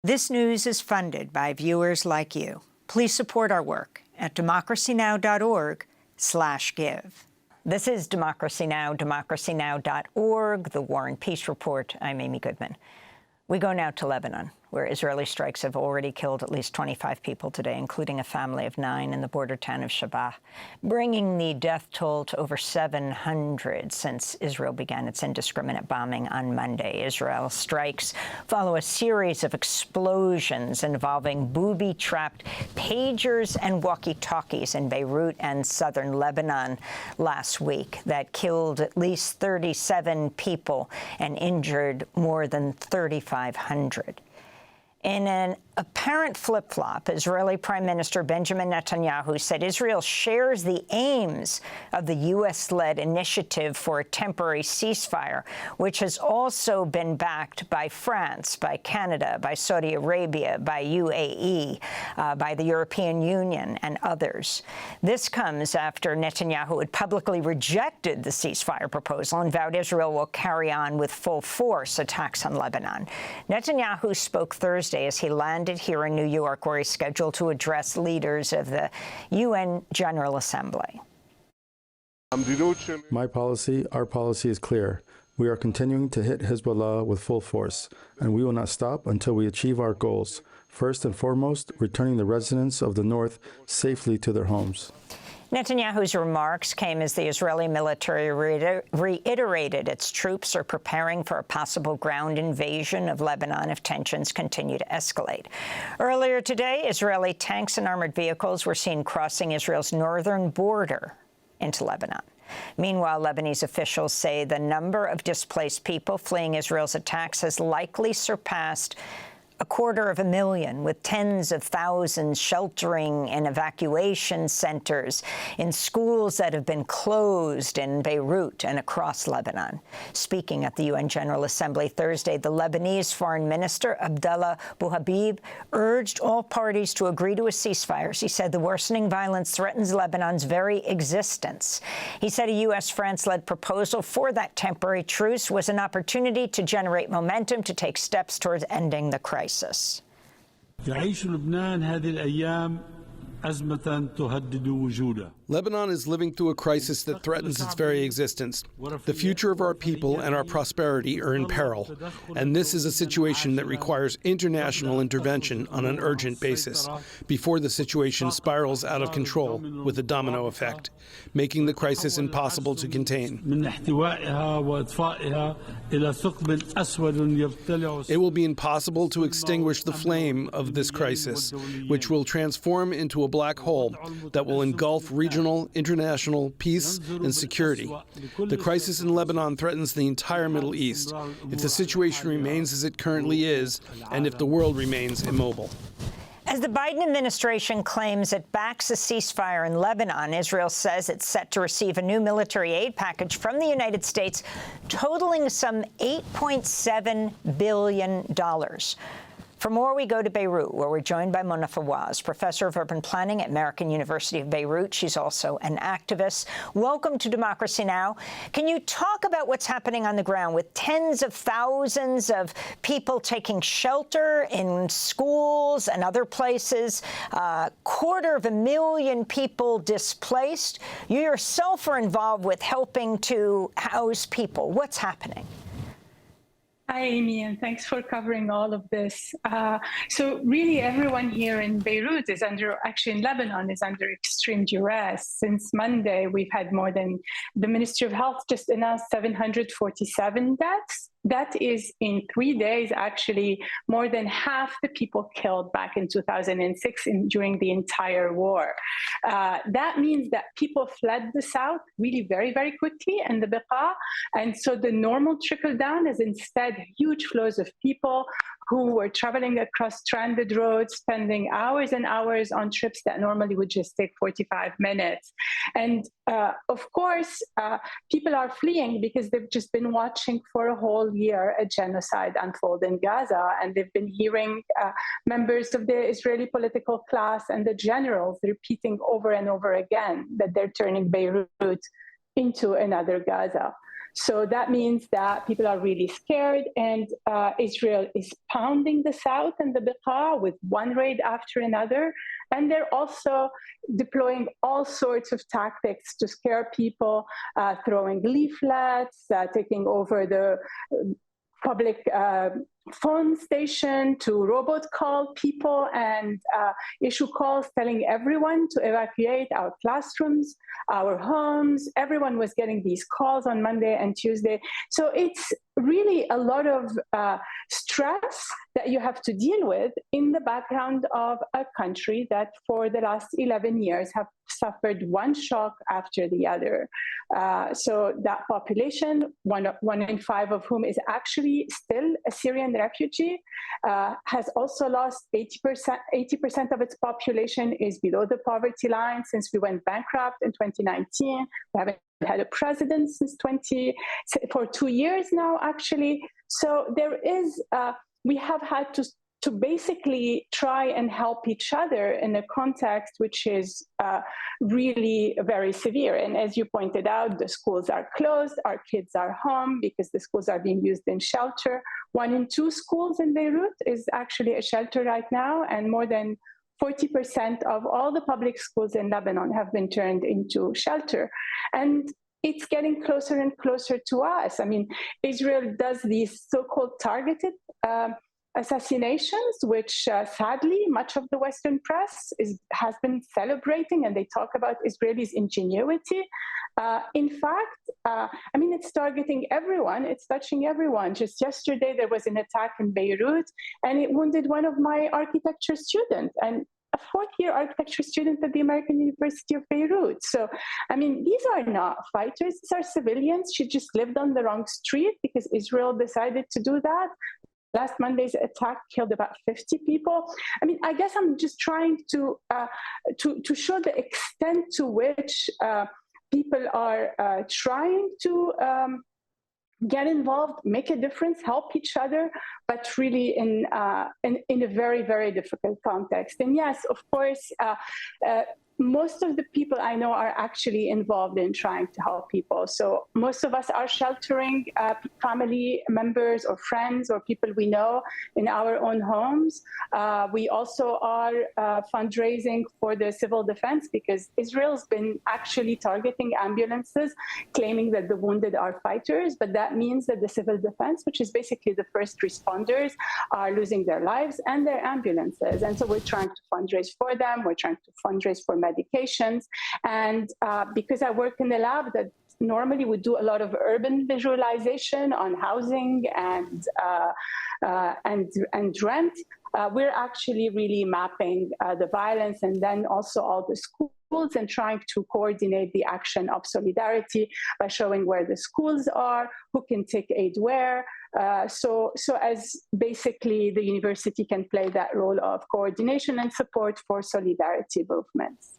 This news is funded by viewers like you. Please support our work at democracynow.org/give. This is Democracy Now!, democracynow.org, the War and Peace Report. I'm Amy Goodman. We go now to Lebanon, where Israeli strikes have already killed at least 25 people today, including a family of 9 in the border town of Shabah, bringing the death toll to over 700 since Israel began its indiscriminate bombing on Monday. Israel's strikes follow a series of explosions involving booby-trapped pagers and walkie-talkies in Beirut and southern Lebanon last week that killed at least 37 people and injured more than 3,500. In an apparent flip-flop, Israeli Prime Minister Benjamin Netanyahu said Israel shares the aims of the U.S.-led initiative for a temporary ceasefire, which has also been backed by France, by Canada, by Saudi Arabia, by UAE, by the European Union and others. This comes after Netanyahu had publicly rejected the ceasefire proposal and vowed Israel will carry on with full force attacks on Lebanon. Netanyahu spoke Thursday as he landed here in New York, where he's scheduled to address leaders of the UN General Assembly. My policy, our policy is clear. We are continuing to hit Hezbollah with full force, and we will not stop until we achieve our goals. First and foremost, returning the residents of the North safely to their homes. Netanyahu's remarks came as the Israeli military reiterated its troops are preparing for a possible ground invasion of Lebanon if tensions continue to escalate. Earlier today, Israeli tanks and armored vehicles were seen crossing Israel's northern border into Lebanon. Meanwhile, Lebanese officials say the number of displaced people fleeing Israel's attacks has likely surpassed 250,000, with tens of thousands sheltering in evacuation centers, in schools that have been closed in Beirut and across Lebanon. Speaking at the UN General Assembly Thursday, the Lebanese Foreign Minister, Abdallah Bouhabib, urged all parties to agree to a ceasefire. He said the worsening violence threatens Lebanon's very existence. He said a U.S.-France-led proposal for that temporary truce was an opportunity to generate momentum to take steps towards ending the crisis. يعيش لبنان هذه الأيام أزمة تهدد وجوده. Lebanon is living through a crisis that threatens its very existence. The future of our people and our prosperity are in peril, and this is a situation that requires international intervention on an urgent basis before the situation spirals out of control with a domino effect, making the crisis impossible to contain. It will be impossible to extinguish the flame of this crisis, which will transform into a black hole that will engulf regional, international peace and security. The crisis in Lebanon threatens the entire Middle East if the situation remains as it currently is and if the world remains immobile. As the Biden administration claims it backs a ceasefire in Lebanon, Israel says it's set to receive a new military aid package from the United States totaling some $8.7 billion. For more, we go to Beirut, where we're joined by Mona Fawaz, professor of urban planning at American University of Beirut. She's also an activist. Welcome to Democracy Now! Can you talk about what's happening on the ground with tens of thousands of people taking shelter in schools and other places, 250,000 people displaced? You yourself are involved with helping to house people. What's happening? Hi, Amy, and thanks for covering all of this. So really everyone here in Beirut is actually in Lebanon is under extreme duress. Since Monday, we've had the Ministry of Health just announced 747 deaths. That is, in 3 days, actually more than half the people killed back in 2006 during the entire war. That means that people fled the south really very, very quickly and the Beqa. And so the normal trickle down is instead huge flows of people who were traveling across stranded roads, spending hours and hours on trips that normally would just take 45 minutes. And of course, people are fleeing because they've just been watching for a whole year a genocide unfold in Gaza, and they've been hearing members of the Israeli political class and the generals repeating over and over again that they're turning Beirut into another Gaza. So that means that people are really scared, and Israel is pounding the south and the Beqa with one raid after another. And they're also deploying all sorts of tactics to scare people, throwing leaflets, taking over the public phone station to robot call people and issue calls telling everyone to evacuate our classrooms, our homes. Everyone was getting these calls on Monday and Tuesday. So it's really a lot of stress that you have to deal with in the background of a country that for the last 11 years have suffered one shock after the other. So that population, one in five of whom is actually still a Syrian refugee, has also lost 80% of its population is below the poverty line since we went bankrupt in 2019. We haven't had a president for 2 years now, actually. So there is, we have had to basically try and help each other in a context which is really very severe. And as you pointed out, the schools are closed, our kids are home because the schools are being used in shelter. 1 in 2 schools in Beirut is actually a shelter right now, and more than 40% of all the public schools in Lebanon have been turned into shelter. And it's getting closer and closer to us. I mean, Israel does these so-called targeted assassinations, which sadly much of the Western press has been celebrating, and they talk about Israelis' ingenuity. In fact, I mean, it's targeting everyone, it's touching everyone. Just yesterday, there was an attack in Beirut, and it wounded one of my architecture students, and a 4th-year architecture student at the American University of Beirut. So, I mean, these are not fighters, these are civilians. She just lived on the wrong street because Israel decided to do that. Last Monday's attack killed about 50 people. I mean, I guess I'm just trying to show the extent to which people are trying to get involved, make a difference, help each other, but really in a very, very difficult context. And yes, of course, most of the people I know are actually involved in trying to help people. So most of us are sheltering family members or friends or people we know in our own homes. We also are fundraising for the civil defense because Israel's been actually targeting ambulances, claiming that the wounded are fighters, but that means that the civil defense, which is basically the first responders, are losing their lives and their ambulances. And so we're trying to fundraise for them. We're trying to fundraise for medications. And because I work in the lab that normally we do a lot of urban visualization on housing and rent, we're actually really mapping the violence and then also all the schools and trying to coordinate the action of solidarity by showing where the schools are, who can take aid where, so as basically the university can play that role of coordination and support for solidarity movements.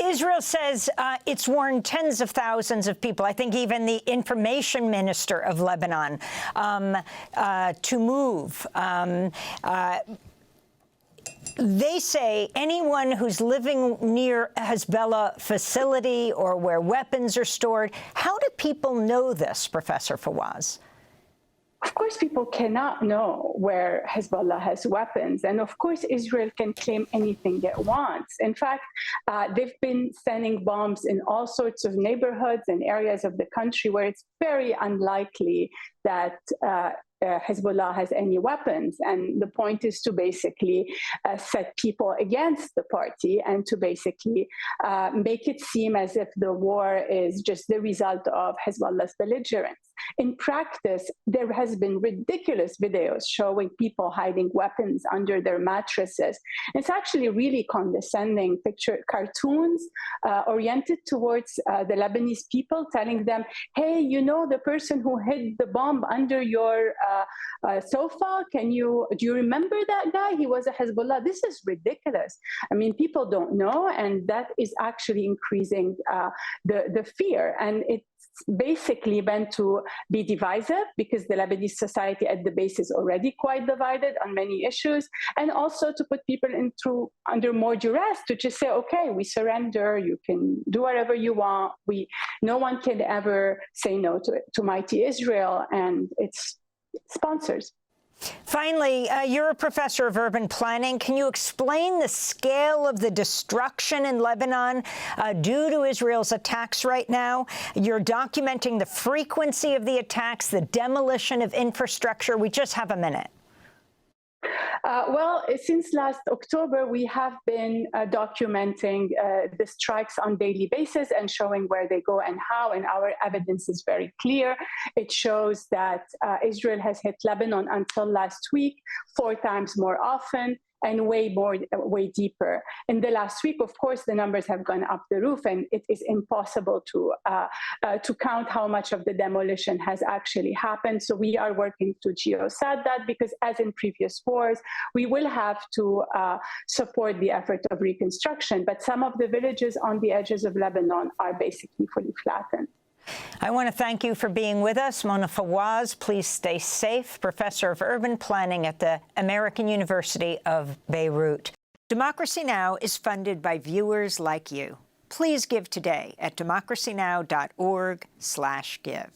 Israel says it's warned tens of thousands of people, I think even the information minister of Lebanon, to move. They say anyone who's living near a Hezbollah facility or where weapons are stored. How do people know this, Professor Fawaz? Of course, people cannot know where Hezbollah has weapons. And of course, Israel can claim anything it wants. In fact, they've been sending bombs in all sorts of neighborhoods and areas of the country where it's very unlikely that Hezbollah has any weapons. And the point is to basically set people against the party and to basically make it seem as if the war is just the result of Hezbollah's belligerence. In practice, there has been ridiculous videos showing people hiding weapons under their mattresses. It's actually really condescending cartoons oriented towards the Lebanese people, telling them, hey, you know the person who hid the bomb under your sofa? Do you remember that guy? He was a Hezbollah. This is ridiculous. I mean, people don't know, and that is actually increasing the fear. And it's basically meant to be divisive, because the Lebanese society at the base is already quite divided on many issues, and also to put people under more duress, to just say, okay, we surrender, you can do whatever you want. No one can ever say no to mighty Israel and its sponsors. Finally, you're a professor of urban planning. Can you explain the scale of the destruction in Lebanon due to Israel's attacks right now? You're documenting the frequency of the attacks, the demolition of infrastructure. We just have a minute. Well, since last October, we have been documenting the strikes on a daily basis and showing where they go and how, and our evidence is very clear. It shows that Israel has hit Lebanon until last week 4 times more often and way deeper. In the last week, of course, the numbers have gone up the roof, and it is impossible to count how much of the demolition has actually happened. So we are working to geosat that, because as in previous wars, we will have to support the effort of reconstruction. But some of the villages on the edges of Lebanon are basically fully flattened. I want to thank you for being with us. Mona Fawaz, please stay safe, professor of urban planning at the American University of Beirut. Democracy Now! Is funded by viewers like you. Please give today at democracynow.org/give.